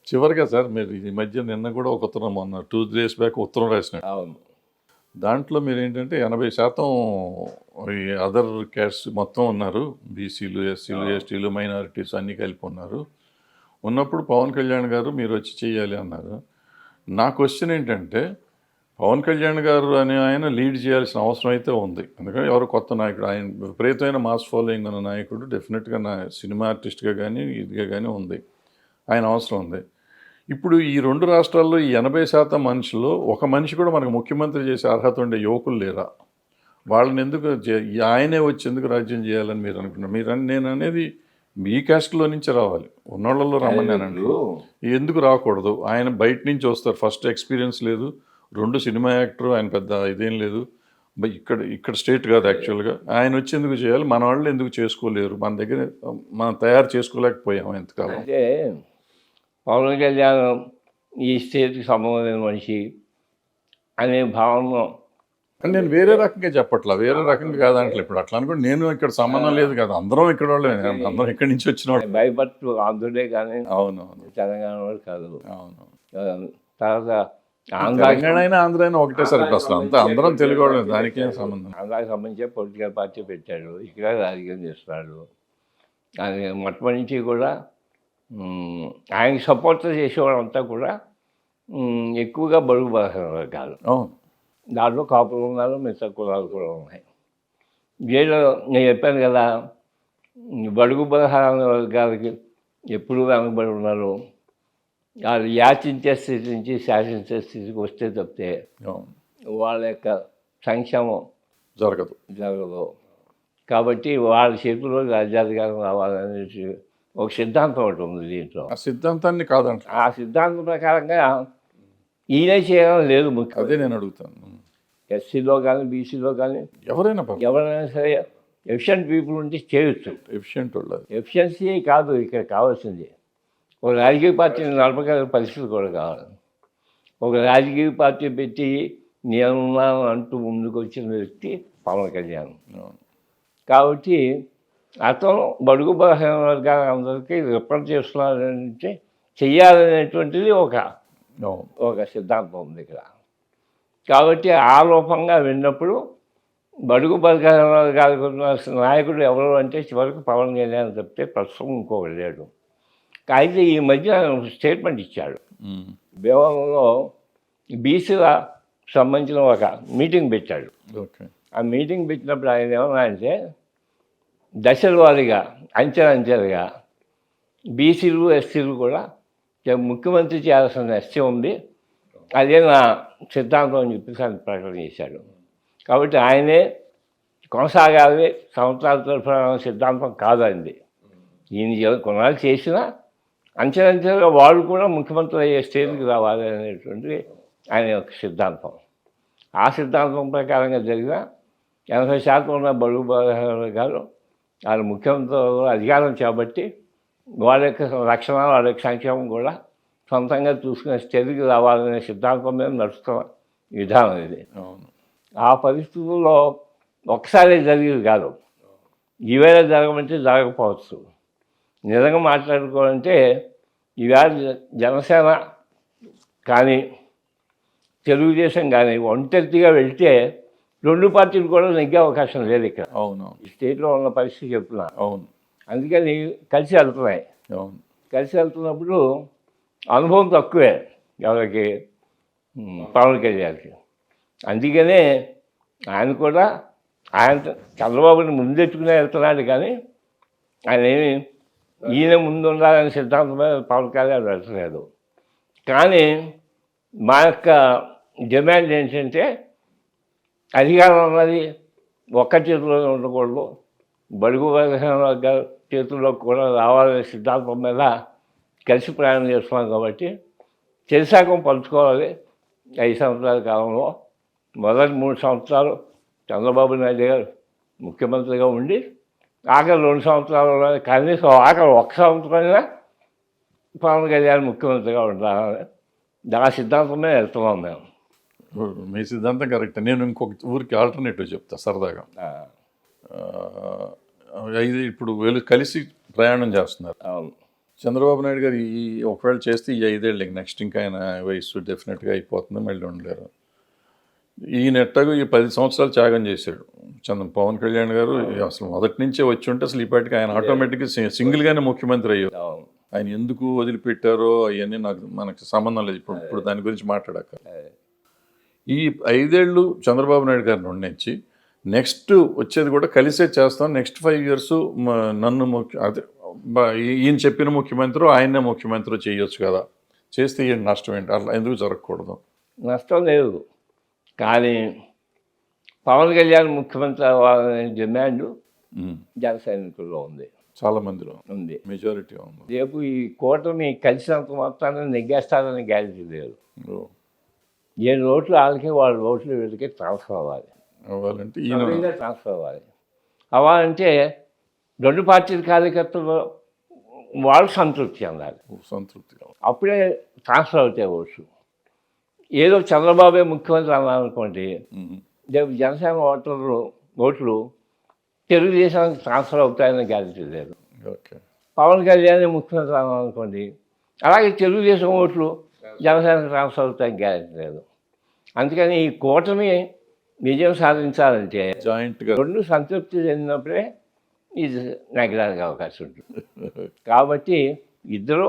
చివరిగా సార్ మీరు ఈ మధ్య నిన్న కూడా ఒక ఉత్తరం మొన్న 2 days బ్యాక్ ఉత్తరం రాసినాడు. అవును. దాంట్లో మీరు ఏంటంటే 80% ఈ అదర్ క్యాస్ట్ మొత్తం ఉన్నారు. బీసీలు, ఎస్సీలు, ఎస్టీలు, మైనారిటీస్ అన్నీ కలిపి ఉన్నారు. ఉన్నప్పుడు పవన్ కళ్యాణ్ గారు మీరు వచ్చి చేయాలి అన్నారు. నా క్వశ్చన్ ఏంటంటే పవన్ కళ్యాణ్ గారు అనే ఆయన లీడ్ చేయాల్సిన అవసరం అయితే ఉంది. ఎందుకంటే ఎవరు కొత్త నాయకుడు, ఆయన విపరీతమైన మాస్ ఫాలోయింగ్ ఉన్న నాయకుడు, డెఫినెట్గా నా సినిమా ఆర్టిస్ట్గా కానీ ఇదిగా కానీ ఉంది, ఆయన అవసరం ఉంది. ఇప్పుడు ఈ 2 రాష్ట్రాల్లో ఈ 80% మనుషులు ఒక మనిషి కూడా మనకు ముఖ్యమంత్రి చేసే అర్హత ఉండే యువకులు లేరా? వాళ్ళని ఎందుకు ఆయనే వచ్చి ఎందుకు రాజ్యం చేయాలని మీరు అనుకుంటున్నారు? నేను అనేది మీ క్యాస్ట్లో నుంచి రావాలి, ఉన్నోళ్ళలో రమ్మన్నానండి. ఎందుకు రాకూడదు? ఆయన బయట నుంచి వస్తారు, ఫస్ట్ ఎక్స్పీరియన్స్ లేదు, 2 సినిమా యాక్టర్, ఆయన పెద్ద ఇదేం లేదు, ఇక్కడ స్టేట్ కాదు యాక్చువల్గా. ఆయన వచ్చి ఎందుకు చేయాలి? మన వాళ్ళు ఎందుకు చేసుకోలేరు? మన దగ్గర మనం తయారు చేసుకోలేకపోయాం ఎంతకాలం. అంటే పవన్ కళ్యాణ్ ఈ స్టేట్కి సంబంధించిన మనిషి అనే భావన నేను వేరే రకంగా చెప్పట్లా, వేరే రకంగా కాదంటే ఇప్పుడు అట్లా అనుకోండి. నేను ఇక్కడ సంబంధం లేదు కదా, అందరం ఇక్కడ వాళ్ళే, అందరం ఇక్కడి నుంచి వచ్చిన వాళ్ళు. భయపడుతూ ఆంధ్రుడే కానీ అవునవును, తెలంగాణ వాడు కాదు. అవును. తర్వాత తెలంగాణ అయినా ఆంధ్ర అయినా ఒకటే సార్. ఇప్పుడు అసలు అంతా అందరం తెలుగు వాళ్ళు, దానికేం సంబంధం. ఆంధ్రాకి సంబంధించి పొలిటికల్ పార్టీ పెట్టాడు, ఇక్కడ రాజకీయం చేస్తున్నాడు. అది మొట్టమొదటి నుంచి కూడా ఆయనకి సపోర్ట్ చేసేవాళ్ళంతా కూడా ఎక్కువగా బడుగు బలహీన వర్గాలు. అవును, దాంట్లో కాపులు ఉన్నారు, మిగతా కులాలు కూడా ఉన్నాయి. జైల్లో నేను చెప్పాను కదా, బడుగు బలహీన వర్గాలకి ఎప్పుడు వెనకబడి ఉన్నారు. వాళ్ళు యాచించే స్థితి నుంచి శాసించే స్థితికి వస్తే తప్పితే వాళ్ళ యొక్క సంక్షేమం జరగదు. కాబట్టి వాళ్ళ చేతిలో రాజ్యాధికారం రావాలనేసి ఒక సిద్ధాంతం ఒకటి ఉంది దీంట్లో. ఆ సిద్ధాంతాన్ని కాదంట, ఆ సిద్ధాంతం ప్రకారంగా ఈయనే చేయడం లేదు. ముఖ్యం అదే నేను అడుగుతాను. ఎస్సీలో కానీ బీసీలో కానీ ఎవరైనా సరే ఎఫిషియెంట్ పీపుల్ ఉంటే చేయొచ్చు. ఎఫిషియన్సీ కాదు ఇక్కడ కావాల్సింది, ఒక రాజకీయ పార్టీని నడపగల పరిస్థితులు కూడా కావాలి. ఒక రాజకీయ పార్టీ పెట్టి నేనున్నాను అంటూ ముందుకు వచ్చిన వ్యక్తి పవన్ కళ్యాణ్. కాబట్టి అతను బడుగు బలహీన వర్గాలందరికీ రిప్రజెంట్ చేస్తున్నారంటే చెయ్యాలనేటువంటిది ఒక సిద్ధాంతం ఉంది ఇక్కడ. కాబట్టి ఆ రూపంగా విన్నప్పుడు బడుగు బలహీన వర్గాలకు నాయకుడు ఎవరు అంటే చివరికి పవన్ కళ్యాణ్ తప్పితే ప్రస్తుతం ఇంకొకటి లేడు. అయితే ఈ మధ్య స్టేట్మెంట్ ఇచ్చాడు. భీమవరంలో బీసీల సంబంధించిన ఒక మీటింగ్ పెట్టాడు. ఆ మీటింగ్ పెట్టినప్పుడు ఆయన ఏమన్నా అంటే దశల వారీగా అంచెలుగా బీసీలు ఎస్సీలు కూడా ముఖ్యమంత్రి చేయాల్సిన ఎస్సీ ఉంది, అదే నా సిద్ధాంతం అని చెప్పి ప్రకటన చేశాడు. కాబట్టి ఆయనే కొనసాగాలి, సంవత్సరాల తరఫున సిద్ధాంతం కాదండి. ఈయన కొన్నాళ్ళు చేసినా అంచెలుగా వాళ్ళు కూడా ముఖ్యమంత్రి అయ్యే స్టేజ్కి రావాలి అనేటువంటి ఆయన యొక్క సిద్ధాంతం. ఆ సిద్ధాంతం ప్రకారంగా జరిగిన 80% ఉన్న బడుగు బలహీన వర్గాలు వాళ్ళు ముఖ్యమంత్రి అధికారం చేపట్టి వాళ్ళ యొక్క రక్షణ, వాళ్ళ యొక్క సంక్షేమం కూడా సొంతంగా చూసుకునే స్టేజ్కి రావాలనే సిద్ధాంతం మీద నడుస్తున్న విధానం ఇది. ఆ పరిస్థితుల్లో ఒకసారి జరిగేది కాదు, ఈవేళ జరగమంటే జరగకపోవచ్చు. నిజంగా మాట్లాడుకోవాలంటే ఈవేళ జనసేన కానీ తెలుగుదేశం కానీ ఒంటరిగా వెళ్తే 2 పార్టీలు కూడా నెగ్గే అవకాశం లేదు ఇక్కడ. ఈ స్టేట్లో ఉన్న పరిస్థితి చెప్తున్నా. అందుకని కలిసి వెళ్తున్నాయి. కలిసి వెళ్తున్నప్పుడు అనుభవం తక్కువే ఎవరికి, పవన్ కళ్యాణ్కి. అందుకనే ఆయన కూడా చంద్రబాబుని ముందెట్టుకునే వెళ్తున్నాడు, కానీ ఆయన ఏమి ఈయన ముందు ఉండాలని సిద్ధాంతం మీద పవన్ కళ్యాణ్ వెళ్ళట్లేదు. కానీ మా యొక్క డిమాండ్ ఏంటంటే అధికారం అన్నది ఒక్క చేతిలోనే ఉండకూడదు, బడుగు బలహీన వర్గాల చేతుల్లో కూడా రావాలనే సిద్ధాంతం మీద కలిసి ప్రయాణం చేస్తున్నాం. కాబట్టి చెరిసాకం పంచుకోవాలి. 5 సంవత్సరాల కాలంలో మొదటి 3 సంవత్సరాలు చంద్రబాబు నాయుడు గారు ముఖ్యమంత్రిగా ఉండి ఆఖరి 2 సంవత్సరాలు కనీసం ఆఖరి 1 సంవత్సరమైనా పవన్ కళ్యాణ్ ముఖ్యమంత్రిగా ఉండాలని ఆ సిద్ధాంతమే వెళ్తున్నాం మేము. మీ సిద్ధాంతం కరెక్ట్. నేను ఇంకొక ఊరికి ఆల్టర్నేటివ్ చెప్తా సరదాగా. ఇప్పుడు కలిసి ప్రయాణం చేస్తున్నారు. చంద్రబాబు నాయుడు గారు ఈ ఒకవేళ చేస్తే ఈ 5 ఏళ్ళు నెక్స్ట్ ఇంకా ఆయన వయసు డెఫినెట్గా అయిపోతుంది, మళ్ళీ ఉండలేరు. ఈయన ఎట్టాగో ఈ 10 సంవత్సరాలు త్యాగం చేశాడు. పవన్ కళ్యాణ్ గారు అసలు మొదటి నుంచే వచ్చి ఉంటే అసలు ఈ పాటికి ఆయన ఆటోమేటిక్గా సింగిల్గానే ముఖ్యమంత్రి అయ్యారు. అవును. ఆయన ఎందుకు వదిలిపెట్టారో అవన్నీ మనకి సంబంధం లేదు. ఇప్పుడు దాని గురించి మాట్లాడాక ఈ 5 ఏళ్ళు చంద్రబాబు నాయుడు గారిని ఉండించి నెక్స్ట్ వచ్చేది కూడా కలిసే చేస్తాం, నెక్స్ట్ 5 years నన్ను అదే ఈయన చెప్పిన ముఖ్యమంత్రి ఆయన్నే ముఖ్యమంత్రి చేయొచ్చు కదా, చేస్తే ఈయన నష్టం ఏంటి, అట్లా ఎందుకు జరగకూడదు? నష్టం లేదు, కానీ పవన్ కళ్యాణ్ ముఖ్యమంత్రి అవ్వాలనే డిమాండ్ జన సైనికుల్లో ఉంది, చాలా మందిలో ఉంది, మెజారిటీ ఉంది. రేపు ఈ కూటమి కలిసినంత మొత్తాన్ని నెగ్గేస్తారని గ్యారెంటీ లేదు. 7 ఓట్లు వాళ్ళకి, వాళ్ళ ఓట్లు వీళ్ళకి ట్రాన్స్ఫర్ అవ్వాలి. అవ్వాలంటే ట్రాన్స్ఫర్ అవ్వాలంటే 2 పార్టీల కార్యకర్తలు వాళ్ళు సంతృప్తి చెందాలి, అప్పుడే ట్రాన్స్ఫర్ అవుతాయి ఓట్లు. ఏదో చంద్రబాబే ముఖ్యమంత్రి అన్నారనుకోండి, రేపు జనసేన ఓట్లు తెలుగుదేశానికి ట్రాన్స్ఫర్ అవుతాయని గ్యారెంటీ లేదు. పవన్ కళ్యాణ్ ముఖ్యమంత్రి అన్నారనుకోండి, అలాగే తెలుగుదేశం ఓట్లు జనసేనకు ట్రాన్స్ఫర్ అవుతాయని గ్యారెంటీ లేదు. అందుకని ఈ కూటమి విజయం సాధించాలంటే జాయింట్గా 2 సంతృప్తి చెందినప్పుడే ఇది నెగ్గడానికి అవకాశం ఉంటుంది. కాబట్టి ఇద్దరు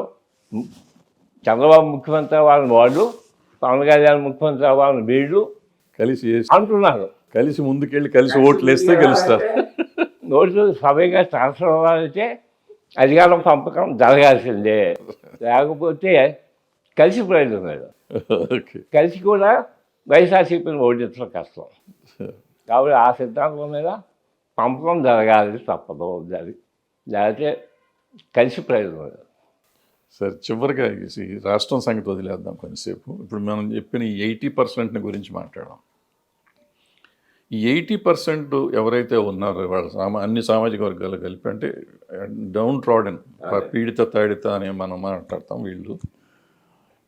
చంద్రబాబు ముఖ్యమంత్రి అవ్వాలని వాళ్ళు, పవన్ కళ్యాణ్ ముఖ్యమంత్రి అవ్వాలని వీళ్ళు కలిసి అంటున్నారు. కలిసి ముందుకెళ్ళి కలిసి ఓట్లు వేస్తే గెలుస్తారు. ఓట్లు సభ్యంగా ట్రాన్స్ఫర్ అవ్వాలంటే అధికారం పంపకం జరగాల్సిందే, లేకపోతే కలిసి ప్రయోజనం లేదు. కలిసి కూడా వైఎస్ఆర్సీపీని ఓడించడం కష్టం. కాబట్టి ఆ సిద్ధాంతం మీద పంపకం జరగాలి, తప్పదు, లేకపోతే కలిసి ప్రయోజనం లేదు. సరే, చివరిగా ఈ రాష్ట్రం సంగతి వదిలేద్దాం కొంచెంసేపు. ఇప్పుడు మనం చెప్పిన ఈ 80% గురించి మాట్లాడదాం. ఈ 80% ఎవరైతే ఉన్నారో వాళ్ళ అన్ని సామాజిక వర్గాలు కలిపి, అంటే డౌన్ ట్రాడెన్, పీడిత తాడిత అని మనం మాట్లాడతాం. వీళ్ళు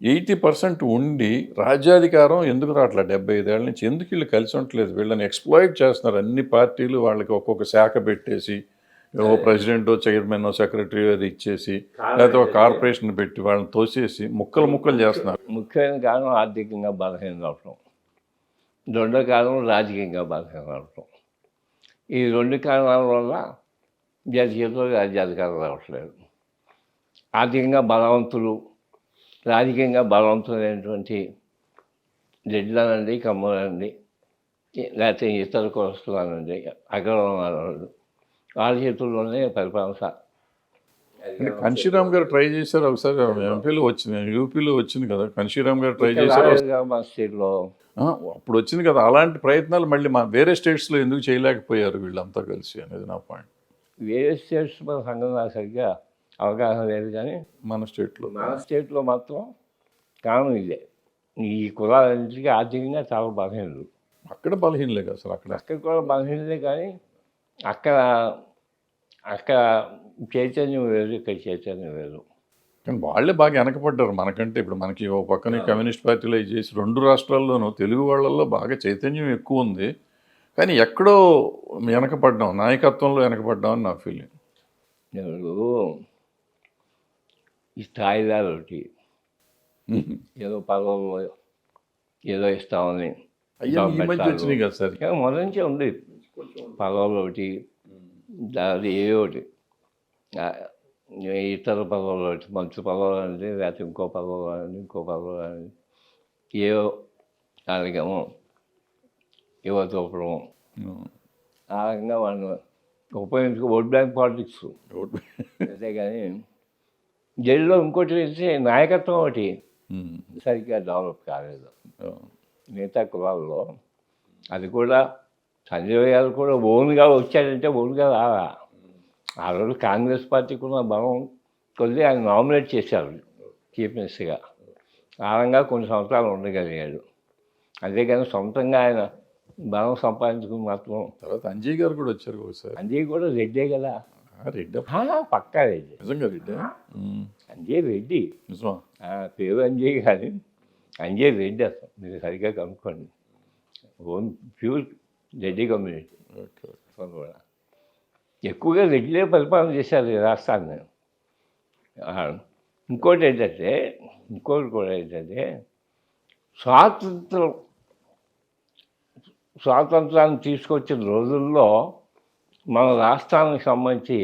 80% ఉండి రాజ్యాధికారం ఎందుకు రావట్లేదు? 75 ఏళ్ళ నుంచి ఎందుకు వీళ్ళు కలిసి ఉండట్లేదు? వీళ్ళని ఎక్స్ప్లాయిట్ చేస్తున్నారు అన్ని పార్టీలు. వాళ్ళకి ఒక్కొక్క శాఖ పెట్టేసి, ఓ ప్రెసిడెంటో చైర్మన్ సెక్రటరీ అది ఇచ్చేసి, లేకపోతే ఒక కార్పొరేషన్ పెట్టి వాళ్ళని తోసేసి ముక్కలు చేస్తున్నారు. ముఖ్యమైన కారణం ఆర్థికంగా బలహీనం అవటం, 2వ కారణం రాజకీయంగా బలహీనం అవటం. ఈ 2 కారణాల వల్ల చేతిలో రాజ్యాధికారం రావట్లేదు. ఆర్థికంగా బలవంతులు, రాజకీయంగా బలవంతులైనటువంటి రెడ్లనండి, కమ్మలండి, లేకపోతే ఇతర కులస్తులనండి, అగ్రవర్ణాలు, వాళ్ళ చేతుల్లోనే పరిపాలన. కన్షీరామ్ గారు ట్రై చేశారు ఒకసారి, ఎంపీలో వచ్చింది, యూపీలో వచ్చింది కదా, కన్షీరామ్ గారు ట్రై చేశారు మా స్టేట్లో, అప్పుడు వచ్చింది కదా. అలాంటి ప్రయత్నాలు మళ్ళీ వేరే స్టేట్స్లో ఎందుకు చేయలేకపోయారు వీళ్ళంతా కలిసి అనేది నా పాయింట్. వేరే స్టేట్స్ మన సంఘం నాకు సరిగ్గా అవగాహన లేదు, కానీ మన స్టేట్లో మాత్రం కారణం ఇదే. ఈ కులాలన్నింటికి ఆర్థికంగా చాలా బలహీనలు. అక్కడ బలహీనలే కదా అసలు, అక్కడ కూడా బలహీనలే, కానీ అక్కడ చైతన్యం వేరు, ఇక్కడ చైతన్యం వేరు. కానీ వాళ్ళే బాగా వెనకపడ్డారు మనకంటే. ఇప్పుడు మనకి ఓ పక్కన కమ్యూనిస్ట్ పార్టీలో చేసి 2 రాష్ట్రాల్లోనూ తెలుగు వాళ్ళల్లో బాగా చైతన్యం ఎక్కువ ఉంది, కానీ ఎక్కడో వెనకపడ్డాం, నాయకత్వంలో వెనకపడ్డాం అని నా ఫీలింగ్. ఈ స్థాయిదారు ఒకటి ఏదో పదవులు ఏదో ఇస్తామని ఈ మధ్య వచ్చినాయి కదా సార్, మొదటి నుంచే ఉంది. పదవులు ఒకటి, అది ఏ ఒకటి, ఇతర పదవులు ఒకటి, మంచి పదవులు అండి, లేకపోతే ఇంకో పదవులు అని ఏవో కార్యక్రమం యువతోపడం, ఆ రకంగా వాళ్ళు ఉపయోగించుకో. ఓట్ బ్యాంక్ పాలిటిక్స్ అంతేగాని జైల్లో ఇంకోటి వేస్తే నాయకత్వం ఒకటి సరిగ్గా డెవలప్ కాలేదు. మిగతా కులాల్లో అది కూడా సంజయ్ గారు కూడా ఓన్గా వచ్చాడంటే ఓన్గా రాలా. ఆ రోజు కాంగ్రెస్ పార్టీకి ఉన్న బలం కొద్దిగా ఆయన నామినేట్ చేశారు చీఫ్ మినిస్టర్గా, కారణంగా కొన్ని సంవత్సరాలు ఉండగలిగాడు. అంతేగాని సొంతంగా ఆయన బలం సంపాదించుకుని మాత్రం. తర్వాత అంజయ్ గారు కూడా వచ్చారు ఒకసారి. అంజయ్ కూడా రెడ్డే కదా, రెడ్డి పక్కా రెడ్డి, నిజంగా రెడ్డి. అంజయ్ రెడ్డి నిజమా? పేరు అంజయ్ కానీ అంజయ్ రెడ్డి. అసలు మీరు సరిగ్గా కనుక్కోండి, ఓన్ ప్యూర్ రెడ్డి కమ్యూనిటీ కూడా. ఎక్కువగా రెడ్డిలే పరిపాలన చేశారు ఈ రాష్ట్రాన్ని. ఇంకోటి కూడా ఏంటంటే స్వాతంత్రాన్ని తీసుకొచ్చిన రోజుల్లో మన రాష్ట్రానికి సంబంధించి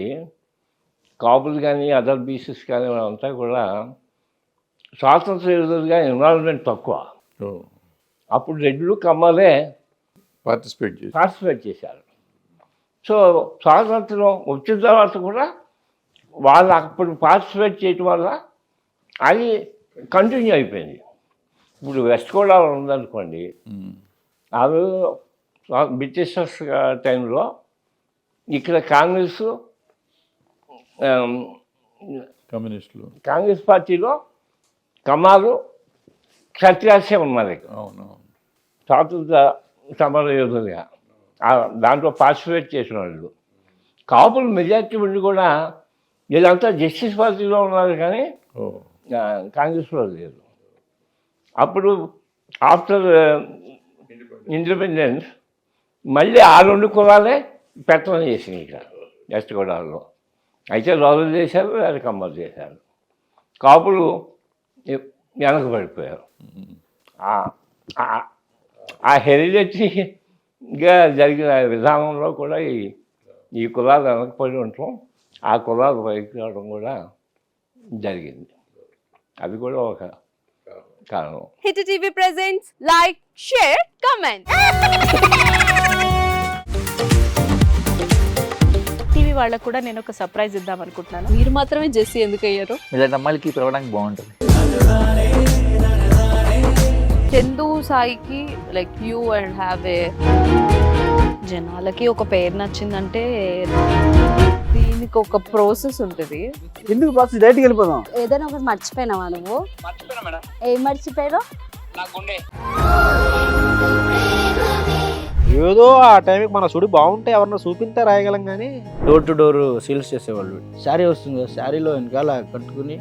కాపులు కానీ అదర్ బీసెస్ కానీ అంతా కూడా స్వాతంత్ర విరుద్ధంగా ఎన్విరాన్మెంట్ తక్కువ. అప్పుడు రెడ్లు కమ్మలే పార్టిసిపేట్ చేశారు. సో స్వాతంత్రం వచ్చిన తర్వాత కూడా వాళ్ళు అప్పుడు పార్టిసిపేట్ చేయటం వల్ల అది కంటిన్యూ అయిపోయింది. ఇప్పుడు వెస్ట్ గోదావరి ఉందనుకోండి, అది బ్రిటిషర్స్ టైంలో ఇక్కడ కాంగ్రెస్ పార్టీలో కమ్మాలు క్షత్రియాసే ఉన్నారు. స్వాతంత్ర సమర యోధులుగా దాంట్లో పార్టిసిపేట్ చేసిన వాళ్ళు. కాపులు మెజార్టీ ఉండి కూడా వీళ్ళంతా జస్టిస్ పార్టీలో ఉన్నారు కానీ కాంగ్రెస్లో లేదు. అప్పుడు ఆఫ్టర్ ఇండిపెండెన్స్ మళ్ళీ ఆ 2 కులాలే పెత్తనం చేసింది ఇక్కడ వెస్ట్ గోదావరిలో. అయితే రోజులు చేశారు, అది కమ్మలు చేశారు. కాపులు వెనకబడిపోయారు. ఆ హెరిడిటరీగా జరిగిన విధానంలో కూడా ఈ కులాలు వెనకపడి ఉండటం, ఆ కులాలు పైకి రావడం కూడా జరిగింది. అది కూడా ఒక కారణం. Hit TV presents like, share, comment. TV వాళ్ళకు కూడా నేను ఒక సర్ప్రైజ్ ఇద్దాం అనుకుంటున్నాను. మీరు మాత్రమే జెస్సీ ఎందుకు అయ్యారు? ఇలాంటి అమ్మాయిలకి పిలవడానికి బాగుంటుంది. చందు సాయికి like you and have a జనాలకి ఒక పేరు నచ్చిందంటే దీనికి ఒక ప్రాసెస్ ఉంటుంది. ఎందుకు ప్రాసెస్ డైరెక్ట్గా వెళ్ళిపోదాం. ఏదైనా ఒకటి మర్చిపోయినావా నువ్వు? ఏం మర్చిపోయావు? ఏదో ఆ టైంకి మన సుడి బాగుంటే ఎవరన్నా చూపిస్తే రాయగలం కానీ డోర్ టు డోర్ సేల్స్ చేసేవాళ్ళు. శారీ వస్తుంది, శారీలో వెనకాల కట్టుకుని